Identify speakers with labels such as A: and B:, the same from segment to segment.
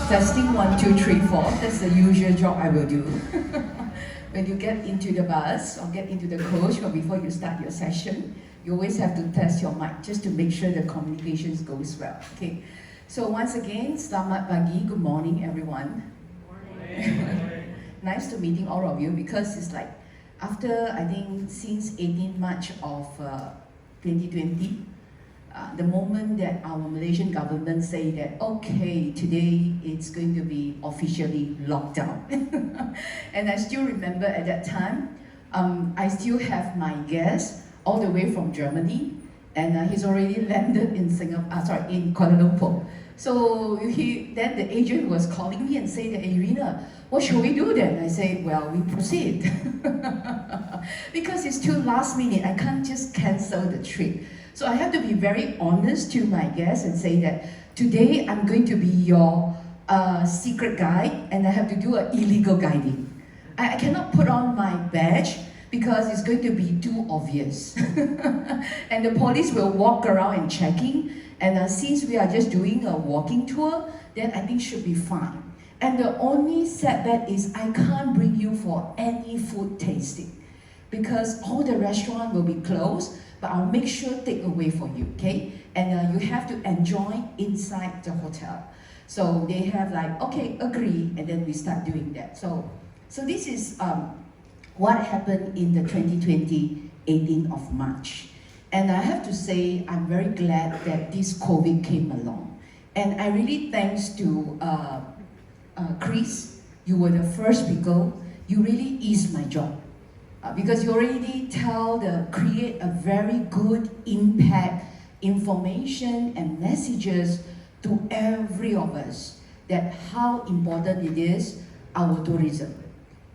A: Testing 1, 2, 3, 4. That's the usual job I will do. When you get into the bus or get into the coach or before you start your session, you always have to test your mic just to make sure the communications goes well. Okay. So once again, selamat pagi, good morning everyone. Morning. Nice to meeting all of you because it's like after I think since 18 March of 2020, the moment that our Malaysian government say that, okay, today it's going to be officially locked down. And I still remember at that time, I still have my guest all the way from Germany, and he's already landed in in Kuala Lumpur. So then the agent was calling me and saying, Erina, what should we do then? I say, well, we proceed. Because it's too last minute, I can't just cancel the trip. So I have to be very honest to my guests and say that today I'm going to be your secret guide and I have to do an illegal guiding. I cannot put on my badge because it's going to be too obvious. And the police will walk around and checking, and since we are just doing a walking tour, then I think should be fine. And the only setback is I can't bring you for any food tasting because all the restaurants will be closed, but I'll make sure take away for you, okay? And you have to enjoy inside the hotel. So they have like, okay, agree, and then we start doing that. So this is what happened in the 2020, 18th of March. And I have to say, I'm very glad that this COVID came along. And I really thanks to Chris, you were the first speaker, you really eased my job. Because you already create a very good impact, information and messages to every of us that how important it is, our tourism.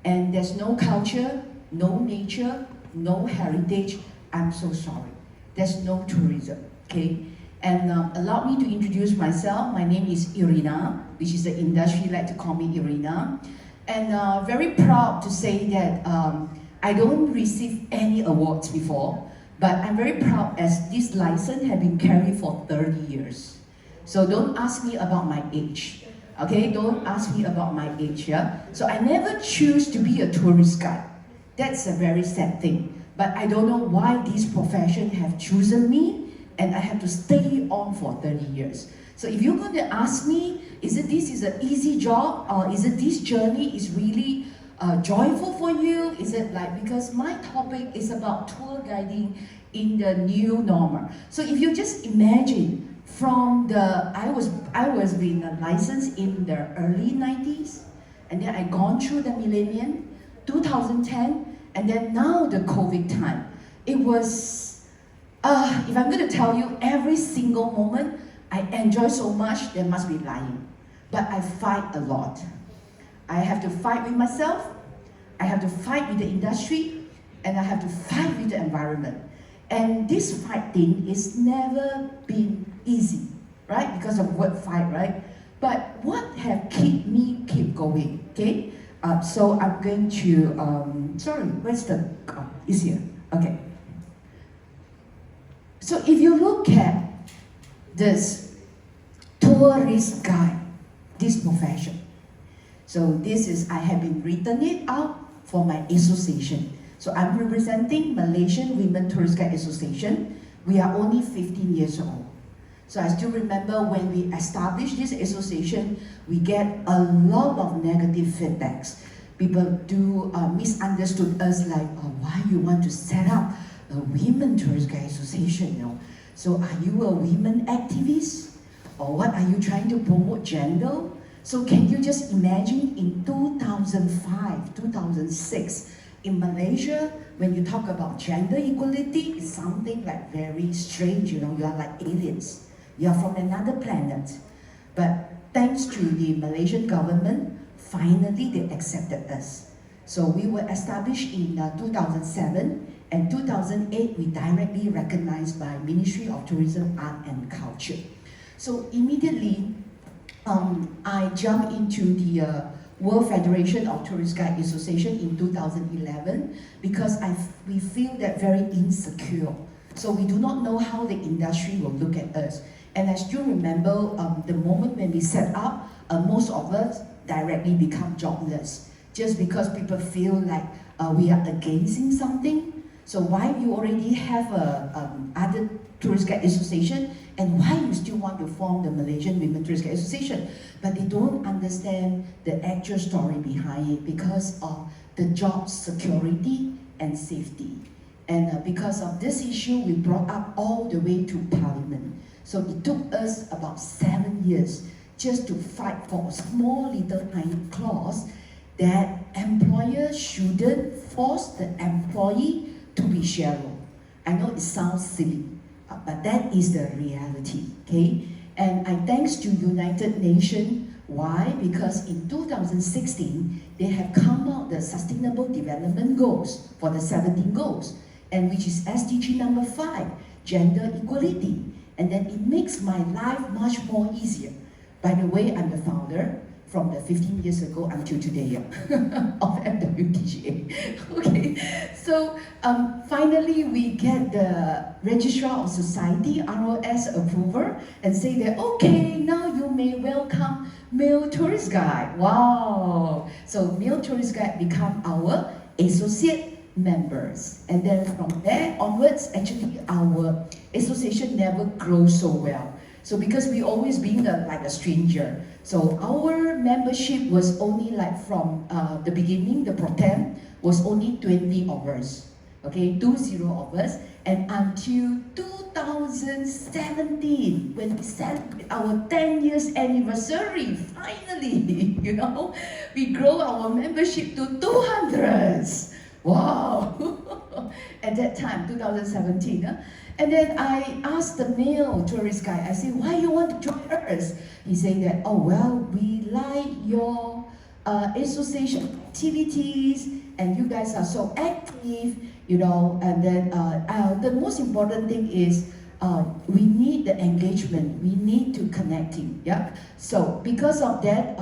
A: And there's no culture, no nature, no heritage, I'm so sorry. There's no tourism, okay? And allow me to introduce myself. My name is Erina, which is the industry like to call me Erina. And very proud to say that I don't receive any awards before, but I'm very proud as this license has been carried for 30 years. So don't ask me about my age, okay? Don't ask me about my age, yeah? So I never choose to be a tourist guide. That's a very sad thing. But I don't know why this profession have chosen me, and I have to stay on for 30 years. So if you're going to ask me, this is an easy job, or is it this journey is really joyful for you? Is it like, because my topic is about tour guiding in the new normal. So if you just imagine from I was being licensed in the early 90s, and then I gone through the millennium, 2010, and then now the COVID time. It was, if I'm going to tell you every single moment, I enjoy so much, there must be lying. But I fight a lot. I have to fight with myself, I have to fight with the industry, and I have to fight with the environment. And this fighting is never been easy, right? Because of word fight, right? But what have kept me keep going, okay? So I'm going to, sorry, where's the, it's here, okay. So if you look at this tourist guide, this profession, so this is, I have been written it out for my association. So I'm representing Malaysian Women Tourist Guide Association. We are only 15 years old. So I still remember when we established this association, we get a lot of negative feedbacks. People do misunderstood us like, why you want to set up a Women Tourist Guide Association, you know? So are you a women activist? Or what, are you trying to promote gender? So can you just imagine in 2005, 2006, in Malaysia, when you talk about gender equality, it's something like very strange, you know, you are like aliens. You are from another planet. But thanks to the Malaysian government, finally they accepted us. So we were established in 2007, and 2008 we directly recognized by Ministry of Tourism, Art and Culture. So immediately, I jumped into the World Federation of Tourist Guide Association in 2011 because we feel that very insecure. So we do not know how the industry will look at us. And I still remember the moment when we set up most of us directly become jobless just because people feel like we are against something. So why you already have other tourist guide association, and why you still want to form the Malaysian Women Tourist Guide Association? But they don't understand the actual story behind it because of the job security and safety. And because of this issue, we brought up all the way to Parliament. So it took us about 7 years just to fight for a small little tiny clause that employers shouldn't force the employee to be shallow. I know it sounds silly, but that is the reality, okay? And I thanks to United Nations. Why? Because in 2016, they have come out the Sustainable Development Goals for the 17 goals, and which is SDG number 5, gender equality. And then it makes my life much more easier. By the way, I'm the founder from the 15 years ago until today of MWTGA. Okay, so finally we get the Registrar of Society, ROS approval, and say that, okay, now you may welcome male tourist guide. Wow! So male tourist guide become our associate members. And then from there onwards, actually our association never grows so well. So because we always being like a stranger, so our membership was only like from the beginning, the pro-tem was only 20 of us, okay, 20 of us, and until 2017, when we celebrate our 10 years anniversary, finally, you know, we grow our membership to 200. Wow! At that time, 2017. And then I asked the male tourist guide, I said, why you want to join us? He said that, oh, well, we like your association activities, and you guys are so active, you know, and then the most important thing is we need the engagement, we need to connecting, yeah? So because of that,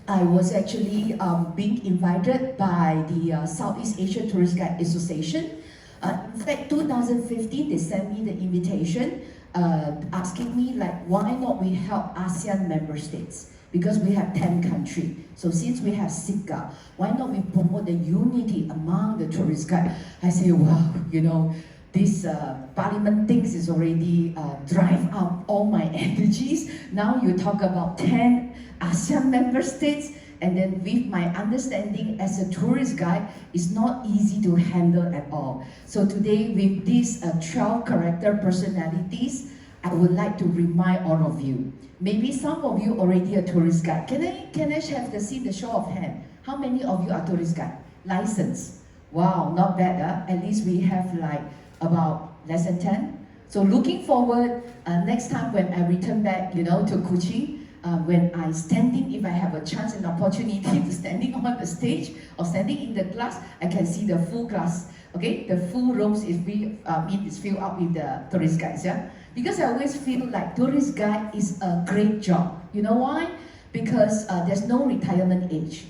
A: I was actually being invited by the Southeast Asia Tourist Guide Association. In fact, 2015, they sent me the invitation asking me like, why not we help ASEAN member states? Because we have 10 countries. So since we have SEATGA, why not we promote the unity among the tourist guide? I say, wow, you know, this parliament thinks is already drive up all my energies. Now you talk about 10 ASEAN member states, and then with my understanding as a tourist guide, it's not easy to handle at all. So today with these 12 character personalities, I would like to remind all of you. Maybe some of you already a tourist guide. Can I have the show of hand? How many of you are tourist guide? License. Wow, not bad, huh? At least we have like about less than 10. So looking forward, next time when I return back, you know, to Kuching, when I standing, if I have a chance and opportunity to standing on the stage or standing in the class, I can see the full class. Okay, the full rooms is filled up with the tourist guides. Yeah, because I always feel like tourist guide is a great job. You know why? Because there's no retirement age.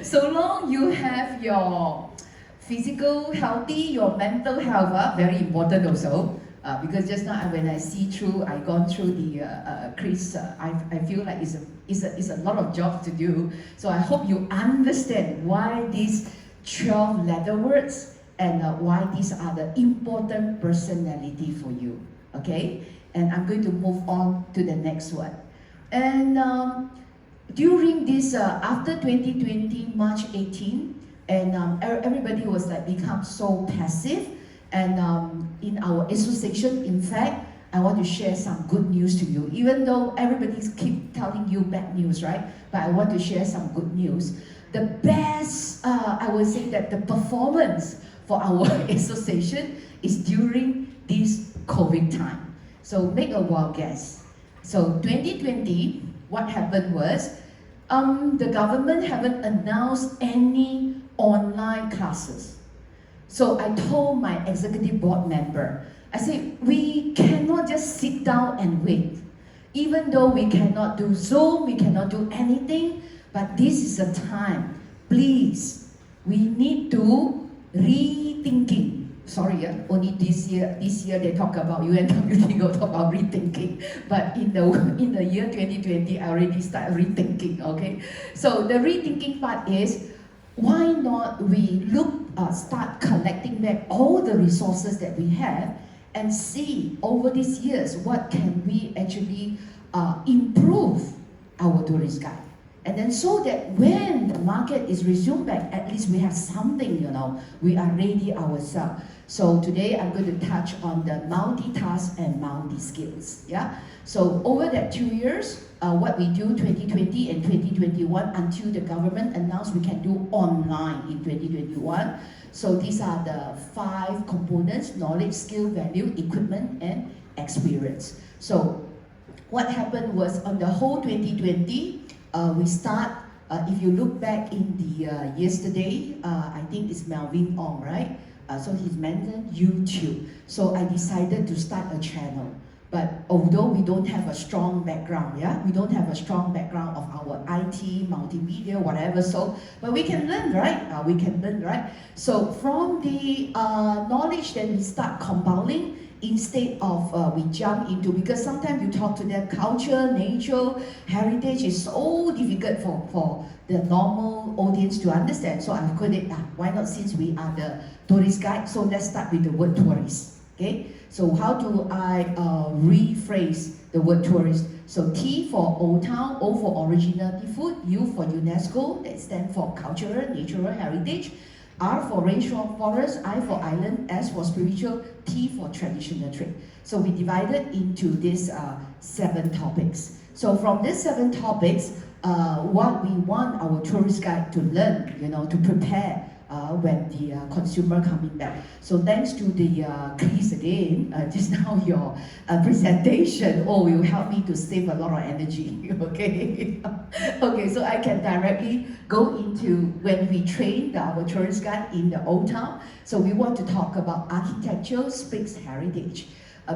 A: So long you have your physical healthy, your mental health, very important also. Because just now when I gone through the Chris, I feel like it's a lot of jobs to do. So I hope you understand why these 12 letter words and why these are the important personality for you. Okay, and I'm going to move on to the next one. And during this after 2020 March 18, and everybody was like become so passive. And in our association, in fact, I want to share some good news to you. Even though everybody keep telling you bad news, right? But I want to share some good news. The best, I would say that the performance for our association is during this COVID time. So make a wild guess. So 2020, what happened was, the government haven't announced any online classes. So I told my executive board member, I said, we cannot just sit down and wait. Even though we cannot do Zoom, we cannot do anything, but this is a time, please, we need to rethinking. sorry, only this year they talk about UNWTO talk about rethinking, but in the year 2020 I already start rethinking. Okay, so the rethinking part is, why not we start collecting back all the resources that we have and see over these years what can we actually improve our tourist guide. And then so that when the market is resumed back, at least we have something, we are ready ourselves. So today I'm going to touch on the multitask and multi-skills. Yeah. So over that 2 years, what we do 2020 and 2021 until the government announced we can do online in 2021. So these are the 5 components: knowledge, skill, value, equipment, and experience. So what happened was on the whole 2020, we start, if you look back in the yesterday, I think it's Melvin Ong, right? So he's mentioned YouTube. So I decided to start a channel. But although we don't have a strong background, we don't have a strong background of our IT, multimedia, whatever, but we can learn, right? So from the knowledge that we start compiling, instead of we jump into, because sometimes you talk to them, culture, nature, heritage is so difficult for the normal audience to understand. So I put it, why not, since we are the tourist guide, so let's start with the word tourist. Okay, so how do I rephrase the word tourist? So T for Old Town, O for originality food, U for UNESCO, that stands for cultural, natural heritage, R for rainforest, forest, I for island, S for spiritual, T for traditional trade. So we divided into these 7 topics. So from these 7 topics, what we want our tourist guide to learn, to prepare when the consumer coming back. So thanks to the Chris again, just now your presentation, will help me to save a lot of energy, okay? Okay, so I can directly go into when we train our tourist guide in the Old Town. So we want to talk about architecture speaks heritage.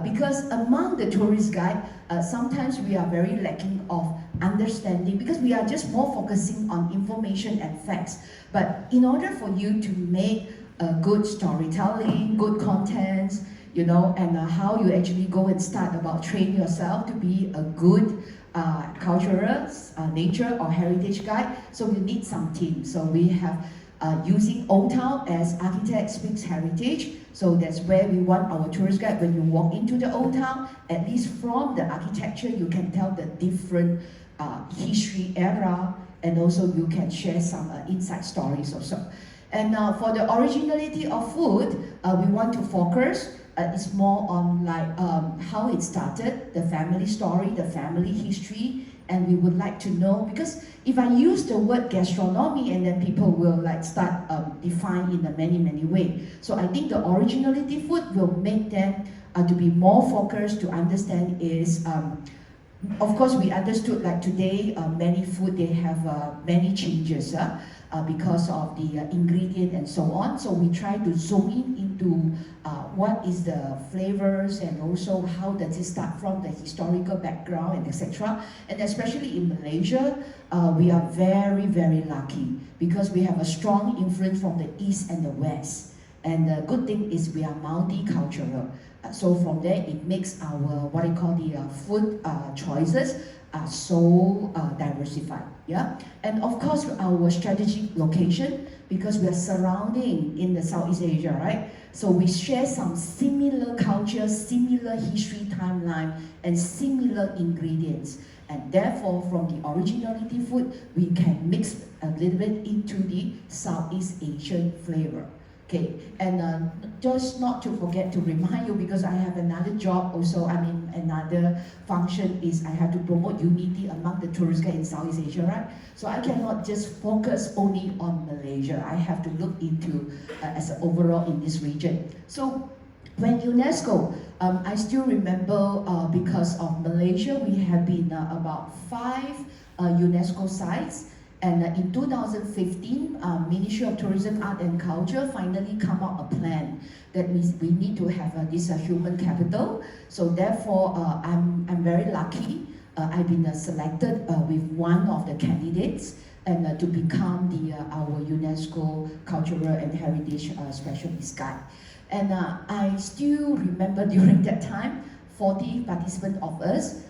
A: Because among the tourist guide, sometimes we are very lacking of understanding because we are just more focusing on information and facts. But in order for you to make good storytelling, good contents, and how you actually go and start about train yourself to be a good cultural, nature or heritage guide, so you need some team. So we have using Old Town as architect speaks heritage. So that's where we want our tourist guide, when you walk into the Old Town, at least from the architecture, you can tell the different history era, and also you can share some inside stories also. And for the originality of food, we want to focus, it's more on like how it started, the family story, the family history, and we would like to know, because if I use the word gastronomy and then people will like start define in a many ways. So I think the originality food will make them to be more focused to understand is, of course we understood like today many food they have many changes because of the ingredient and so on. So we try to zoom in into what is the flavors and also how does it start from the historical background and etc. And especially in Malaysia, we are very lucky because we have a strong influence from the East and the West. And the good thing is we are multicultural. So from there, it makes our, what I call the food choices are so diversified, yeah? And of course, our strategic location, because we are surrounding in the Southeast Asia, right? So we share some similar culture, similar history timeline, and similar ingredients. And therefore, from the originality food, we can mix a little bit into the Southeast Asian flavor. Okay, and just not to forget to remind you, because I have another job also, another function is I have to promote unity among the tourist guide in Southeast Asia, right? So I cannot just focus only on Malaysia. I have to look into as an overall in this region. So when UNESCO, I still remember because of Malaysia, we have been about 5 UNESCO sites. And in 2015, Ministry of Tourism, Art and Culture finally come up a plan that we need to have this human capital. So therefore, I'm very lucky. I've been selected with one of the candidates and to become our UNESCO Cultural and Heritage Specialist Guide. And I still remember during that time, 40 participants of us,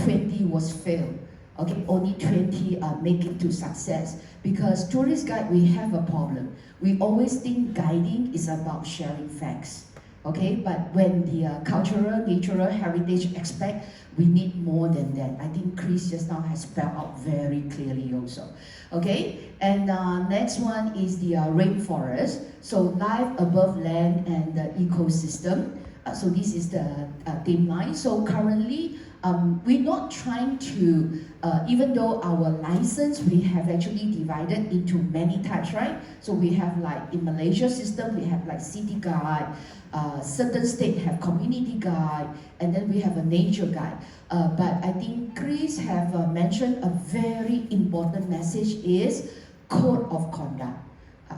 A: 20 was failed. Okay, only 20 make it to success. Because tourist guide, we have a problem. We always think guiding is about sharing facts. Okay, but when the cultural, natural heritage aspect, we need more than that. I think Chris just now has spelled out very clearly also. Okay, and next one is the rainforest. So life above land and the ecosystem. So this is the theme line. So currently, we're not trying to, even though our license, we have actually divided into many types, right? So we have like in Malaysia system, we have like city guide, certain state have community guide, and then we have a nature guide. But I think Chris have mentioned a very important message is code of conduct.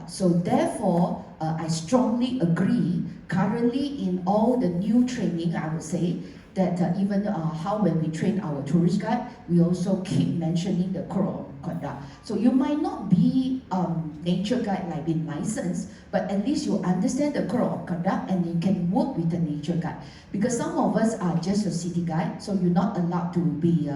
A: So therefore, I strongly agree, currently in all the new training, I would say, that even how when we train our tourist guide, we also keep mentioning the code of conduct. So you might not be nature guide like being licensed, but at least you understand the code of conduct and you can work with the nature guide. Because some of us are just a city guide, so you're not allowed to be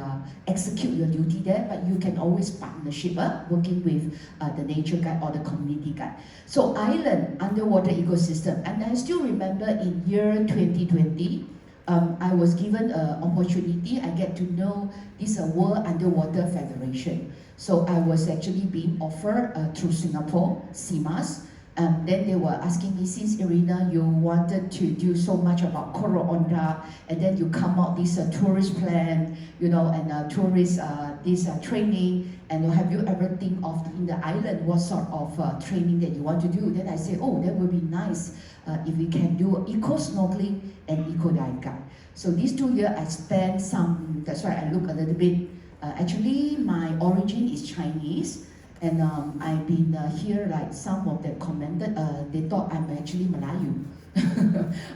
A: execute your duty there, but you can always partnership working with the nature guide or the community guide. So island, underwater ecosystem, and I still remember in year 2020, I was given an opportunity. I get to know this World Underwater Federation. So I was actually being offered through Singapore, CIMAS. Then they were asking me, since Erina, you wanted to do so much about Code of Conduct, and then you come out this tourist plan, you know, and tourist this training, and have you ever think of in the island what sort of training that you want to do? Then I say, oh, that would be nice if we can do eco snorkeling and eco dive guide. So these 2 years I spent some, that's why I look a little bit, actually my origin is Chinese, and I've been here, like some of them commented, they thought I'm actually Malayu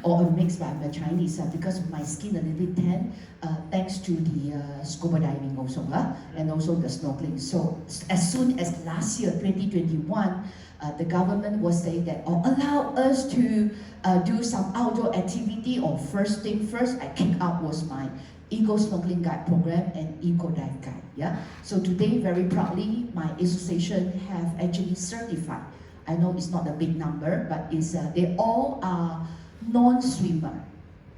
A: or a mix, but I'm a Chinese because of my skin a little bit tan, thanks to the scuba diving also, and also the snorkeling. So as soon as last year, 2021, the government was saying that, allow us to do some outdoor activity, or first thing first, I kicked out was my Eco Snorkeling Guide program and Eco Dive Guide. Yeah. So today, very proudly, my association have actually certified. I know it's not a big number, but it's they all are non-swimmer.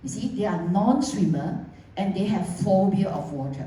A: You see, they are non-swimmer and they have phobia of water.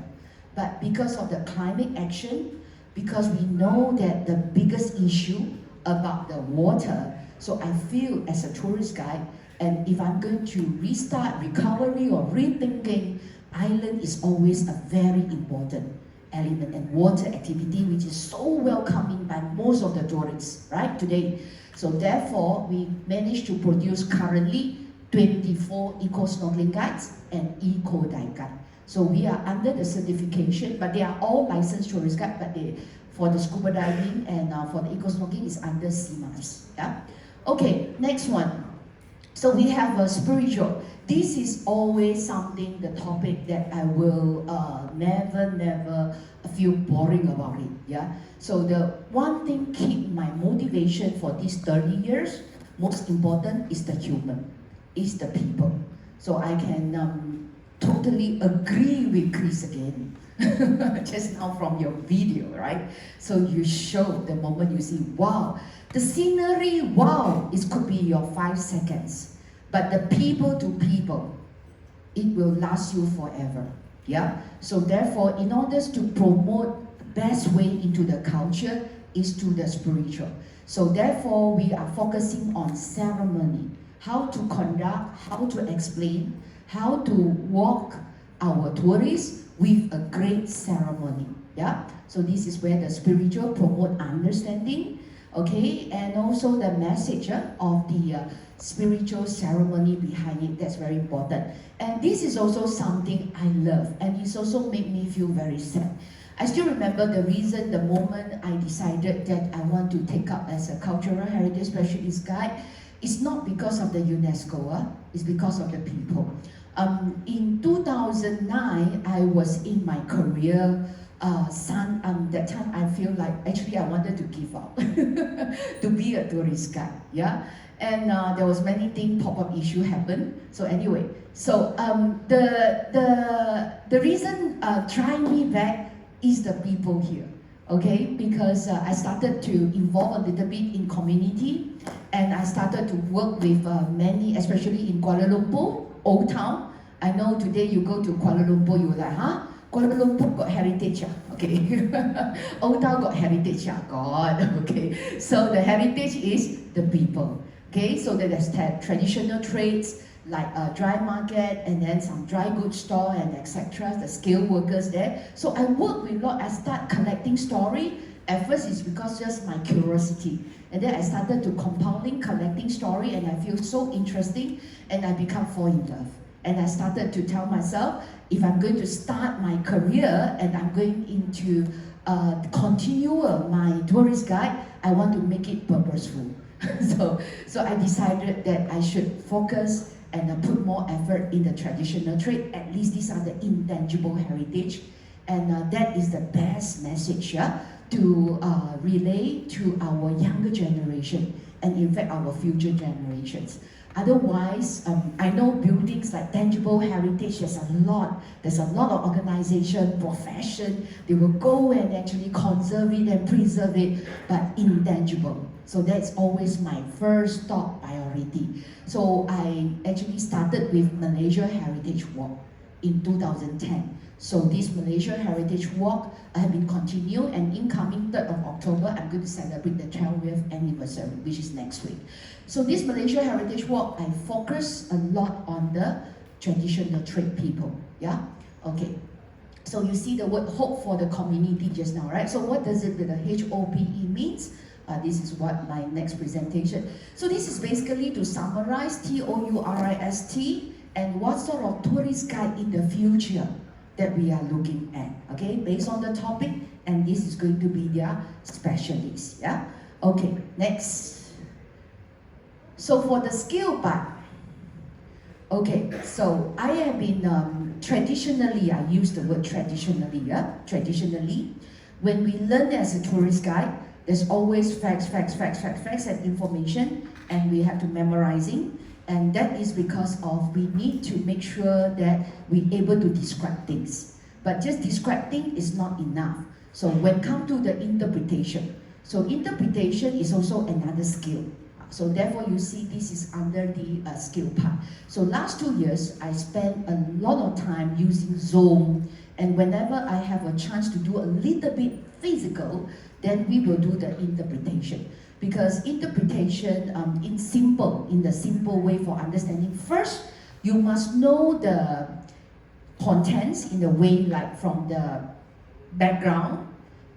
A: But because of the climate action, because we know that the biggest issue about the water, so I feel as a tourist guide, and if I'm going to restart recovery or rethinking, island is always a very important element, and water activity, which is so welcoming by most of the tourists, right, today. So therefore, we managed to produce currently 24 eco snorkeling guides and eco dive guide. So we are under the certification, but they are all licensed tourist guide, but they, for the scuba diving and for the eco snorkeling is under CIMAS. Yeah. Okay, next one. So we have a spiritual. This is always something, the topic that I will never feel boring about it. Yeah. So the one thing keep my motivation for these 30 years, most important is the human, is the people. So I can totally agree with Chris again. Just now from your video, right? So you show the moment you see, wow, the scenery, wow, it could be your 5 seconds. But the people to people, it will last you forever. Yeah. So therefore, in order to promote the best way into the culture is to the spiritual. So therefore, we are focusing on ceremony, how to conduct, how to explain, how to walk our tourists with a great ceremony. Yeah. So this is where the spiritual promote understanding. Okay, and also the message of the spiritual ceremony behind it, that's very important. And this is also something I love, and it's also made me feel very sad. I still remember the reason, the moment I decided that I want to take up as a cultural heritage specialist guide, it's not because of the UNESCO, it's because of the people. In 2009, I was in my career that time I feel like actually I wanted to give up to be a tourist guide, yeah. And there was many things, pop-up issue happened. So anyway, so the reason trying me back is the people here, okay? Because I started to involve a little bit in community, and I started to work with many, especially in Kuala Lumpur, Old Town. I know today you go to Kuala Lumpur, you're like, huh? Kuala Lumpur got heritage, okay. Old Town got heritage, God, okay. So the heritage is the people, okay. So there's traditional trades like a dry market, and then some dry goods store and etc. The skilled workers there. So I work with a lot. I start collecting story. At first it's because just my curiosity, and then I started to compounding, collecting story, and I feel so interesting, and I become fall in love. And I started to tell myself, if I'm going to start my career and I'm going into continue my tourist guide, I want to make it purposeful. so I decided that I should focus and put more effort in the traditional trade. At least these are the intangible heritage, and that is the best message to relay to our younger generation, and in fact our future generations. Otherwise, I know buildings like tangible heritage, there's a lot of organization, profession, they will go and actually conserve it and preserve it, but intangible. So that's always my first top priority. So I actually started with Malaysia Heritage Walk in 2010. So this Malaysia Heritage Walk have been continued, and incoming 3rd of October, I'm going to celebrate the 12th anniversary, which is next week. So this Malaysia Heritage Walk, I focus a lot on the traditional trade people, yeah? Okay, so you see the word hope for the community just now, right? So what does it with the HOPE means? This is what my next presentation. So this is basically to summarize TOURIST and what sort of tourist guide in the future that we are looking at, okay, based on the topic, and this is going to be their specialist, yeah? Okay, next. So for the skill part, okay, so I have been, traditionally, I use the word traditionally, yeah? Traditionally, when we learn as a tourist guide, there's always facts, and information, and we have to memorizing. And that is because of we need to make sure that we're able to describe things. But just describing is not enough. So when come to the interpretation, so interpretation is also another skill. So therefore you see this is under the skill part. So last 2 years, I spent a lot of time using Zoom, and whenever I have a chance to do a little bit physical, then we will do the interpretation. Because interpretation in the simple way for understanding. First, you must know the contents in the way like from the background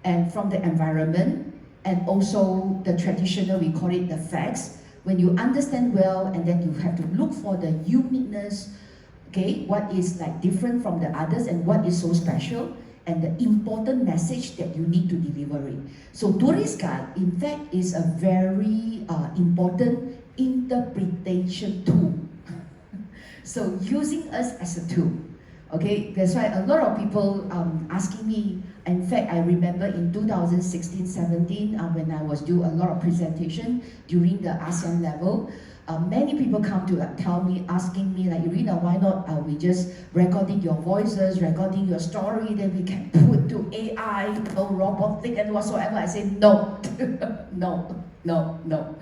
A: and from the environment, and also the traditional, we call it the facts. When you understand well, and then you have to look for the uniqueness, okay, what is like different from the others and what is so special, and the important message that you need to deliver it. So tourist guide, in fact, is a very important interpretation tool. So using us as a tool, okay? That's why a lot of people asking me. In fact, I remember in 2016-17 when I was doing a lot of presentation during the ASEAN level, many people come to tell me, asking me like, Erina, why not we just recording your voices, recording your story, then we can put to AI, no robotic and whatsoever. I say no, no.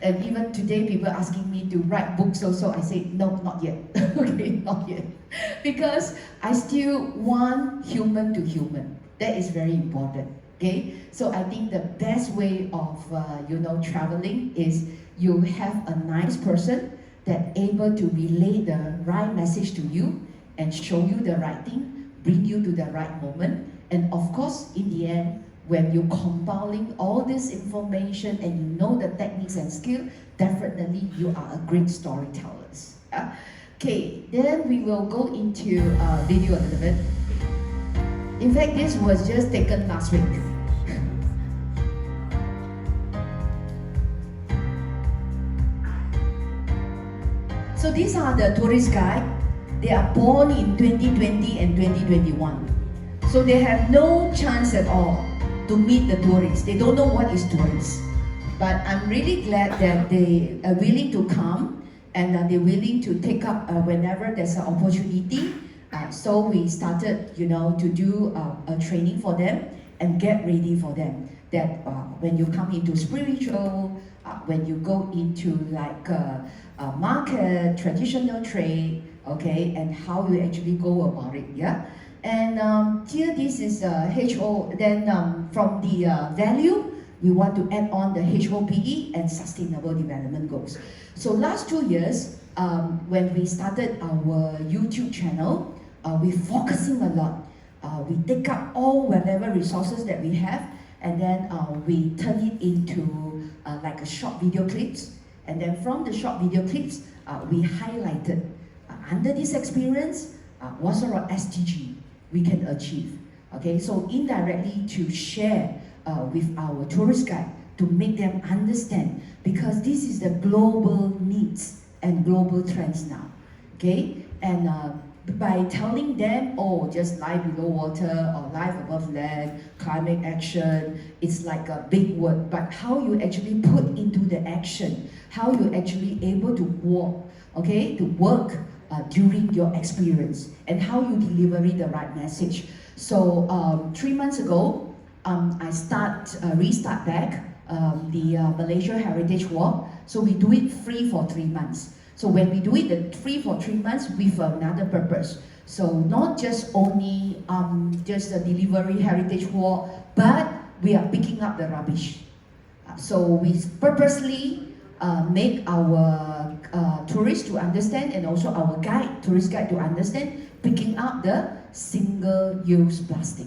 A: And even today, people asking me to write books also. I say no, not yet. Okay, not yet, because I still want human to human. That is very important. Okay, so I think the best way of traveling is you have a nice person that able to relay the right message to you and show you the right thing, bring you to the right moment, and of course, in the end, when you're compiling all this information and you know the techniques and skill, definitely you are a great storytellers. Yeah? Okay, then we will go into video a little bit. In fact, this was just taken last week. So these are the tourist guide. They are born in 2020 and 2021. So they have no chance at all to meet the tourists. They don't know what is tourists. But I'm really glad that they are willing to come and they're willing to take up whenever there's an opportunity. So we started, to do a training for them and get ready for them. That when you come into spiritual, when you go into like a market, traditional trade, okay, and how you actually go about it, yeah. And here this is HO. Then from the value, we want to add on the HOPE and Sustainable Development Goals. So last 2 years, when we started our YouTube channel, we're focusing a lot. We take up all whatever resources that we have, and then we turn it into like a short video clips. And then from the short video clips, we highlighted under this experience, what sort of SDG we can achieve. Okay, so indirectly to share with our tourist guide to make them understand, because this is the global needs and global trends now. Okay, and by telling them, oh, just life below water or life above land, climate action, it's like a big word, but how you actually put into the action, how you actually able to walk, okay, to work during your experience, and how you deliver the right message. So 3 months ago, I restart back the Malaysia Heritage Walk. So we do it free for 3 months. So when we do it free for 3 months with another purpose. So not just only just a delivery heritage walk, but we are picking up the rubbish. So we purposely make our tourists to understand, and also our tourist guide to understand, picking up the single-use plastic,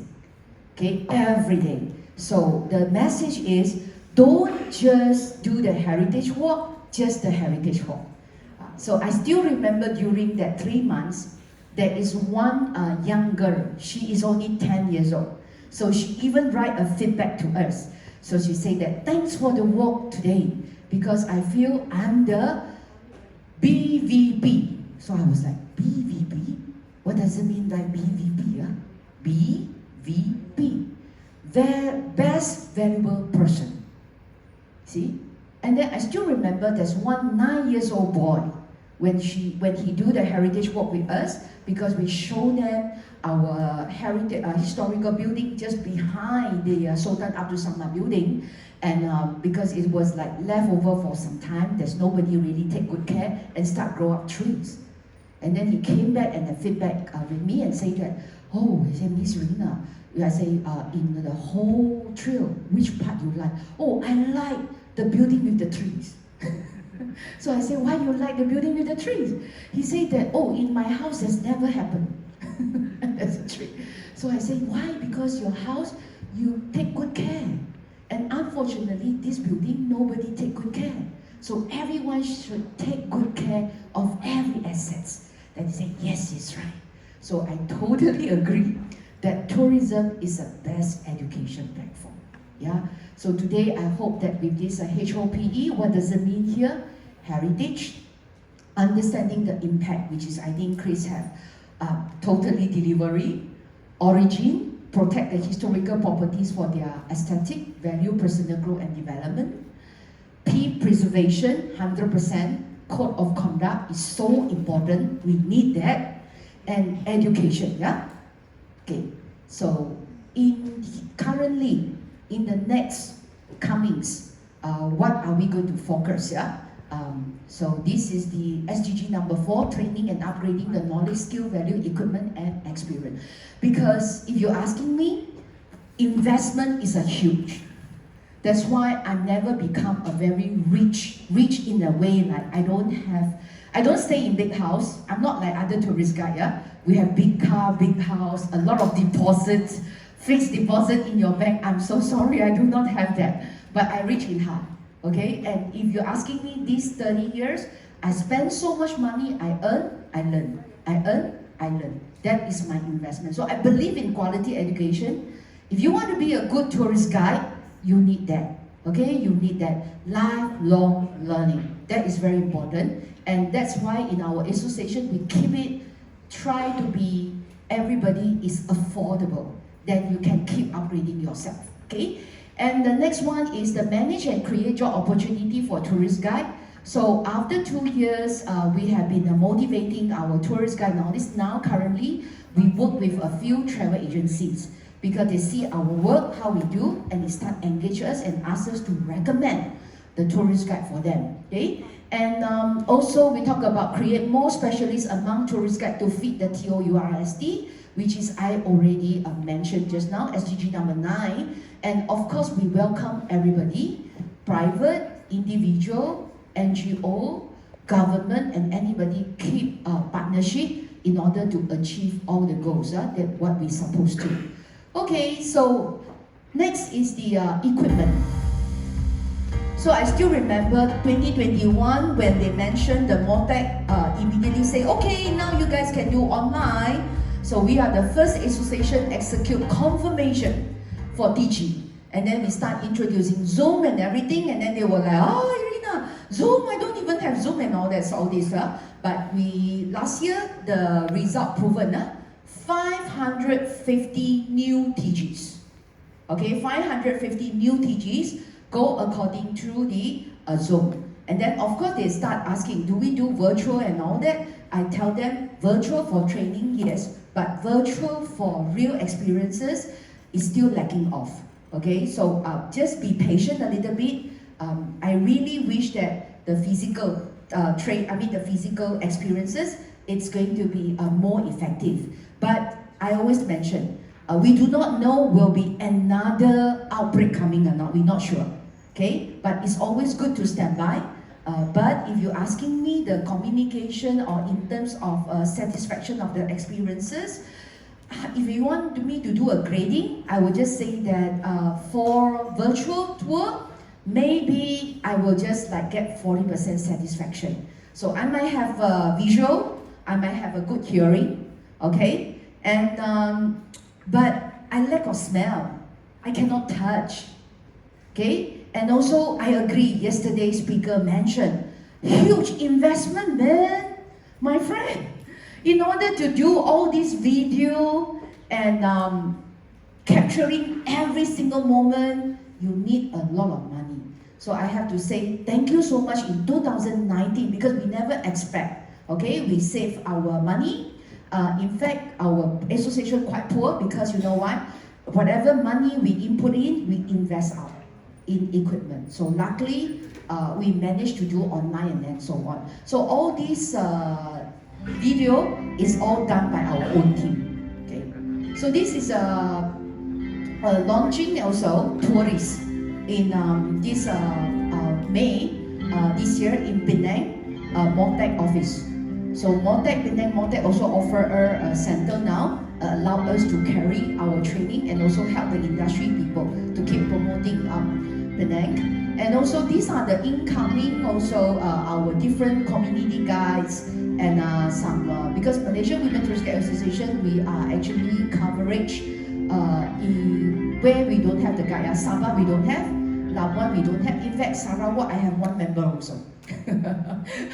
A: okay, every day. So the message is, don't just do the heritage walk, just the heritage walk. So I still remember during that 3 months, there is one young girl. She is only 10 years old. So she even write a feedback to us. So she said that, thanks for the walk today, because I feel I'm the BVP. So I was like, BVP? What does it mean by BVP? BVP. Best Valuable Person. See? And then I still remember there's one 9-year-old boy when he do the heritage walk with us, because we show them our heritage historical building just behind the Sultan Abdul Samad building, and because it was like left over for some time, there's nobody really take good care and start grow up trees. And then he came back and feedback with me and say that, oh, he said, Miss Erina, I say in the whole trail, which part you like? Oh, I like the building with the trees. So I said, why you like the building with the trees? He said that, oh, in my house has never happened. That's a tree. So I said, why? Because your house, you take good care. And unfortunately, this building, nobody take good care. So everyone should take good care of every assets. Then he said, yes, he's right. So I totally agree that tourism is the best education platform. Yeah. So today I hope that with this HOPE, what does it mean here? Heritage, understanding the impact, which is I think Chris have totally delivery, origin, protect the historical properties for their aesthetic, value, personal growth and development. P, preservation, 100%, code of conduct is so important, we need that, and education, yeah? Okay, so currently, in the next comings, what are we going to focus, yeah? So this is the SDG number 4, training and upgrading the knowledge, skill, value, equipment, and experience. Because if you're asking me, investment is a huge. That's why I never become a very rich in a way, like I don't stay in big house. I'm not like other tourist guys, yeah? We have big car, big house, a lot of deposits, fixed deposit in your bank. I'm so sorry, I do not have that. But I rich in heart, okay? And if you're asking me these 30 years, I spend so much money, I earn, I learn. I earn, I learn. That is my investment. So I believe in quality education. If you want to be a good tourist guide, you need that, okay? You need that lifelong learning. That is very important. And that's why in our association, we keep it, try to be, everybody is affordable. then you can keep upgrading yourself. Okay. And the next one is the manage and create job opportunity for tourist guide. So after 2 years, we have been motivating our tourist guide now currently, we work with a few travel agencies because they see our work, how we do, and they start engage us and ask us to recommend the tourist guide for them. Okay? And also we talk about create more specialists among tourist guide to fit the TOURST, which is I already mentioned just now, SDG number 9. And of course, we welcome everybody, private, individual, NGO, government, and anybody keep a partnership in order to achieve all the goals that what we're supposed to. Okay, so next is the equipment. So I still remember 2021 when they mentioned the MOTEC immediately say, okay, now you guys can do online. So we are the first association execute confirmation for teaching. And then we start introducing Zoom and everything, and then they were like, oh, Erina, Zoom, I don't even have Zoom and all that, all this. But last year, the result proven, 550 new TGs. Okay, 550 new TGs go according to the Zoom. And then of course they start asking, do we do virtual and all that? I tell them, virtual for training, yes, but virtual for real experiences is still lacking off. Okay, so just be patient a little bit. I really wish that the physical the physical experiences, it's going to be more effective. But I always mention, we do not know will be another outbreak coming or not. We're not sure. Okay, but it's always good to stand by. But if you're asking me the communication or in terms of satisfaction of the experiences, if you want me to do a grading, I would just say that for virtual tour, maybe I will just like get 40% satisfaction. So I might have a visual, I might have a good hearing, okay? And but I lack of smell. I cannot touch, okay? And also I agree, yesterday's speaker mentioned, huge investment, man, my friend. In order to do all this video and capturing every single moment, you need a lot of money. So I have to say thank you so much in 2019 because we never expect, okay, we save our money. In fact, our association quite poor because you know what? Whatever money we input in, we invest out in equipment. So luckily, we managed to do online and then so on. So all these video is all done by our own team. Okay, so this is a launching also tourists in this May this year in Penang MOTEC office. So MOTEC also offer a center now, allow us to carry our training and also help the industry people to keep promoting Penang. And also these are the incoming also our different community guides and some because Malaysian Women Tourist Guide Association, we are actually coverage in where we don't have the guide. Sabah we don't have, Labuan we don't have. In fact, Sarawak I have one member also.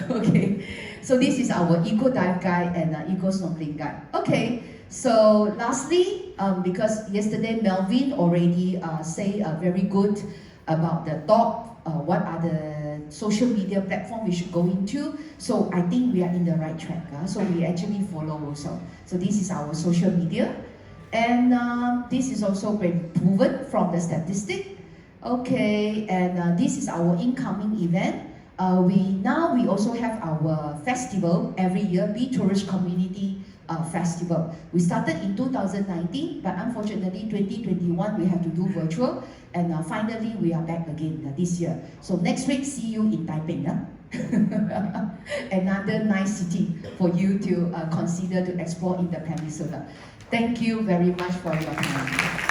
A: Okay, so this is our eco dive guide and eco snorkeling guide. Okay, so lastly, because yesterday Melvin already say very good about the top, what are the social media platform we should go into. So I think we are in the right track. So we actually follow also. So this is our social media. And this is also been proven from the statistic. Okay, and this is our incoming event. We also have our festival every year, Be Tourist Community Festival. We started in 2019, but unfortunately 2021 we have to do virtual, and finally we are back again this year. So next week, see you in Taipei. Another nice city for you to consider to explore in the peninsula. Thank you very much for your time.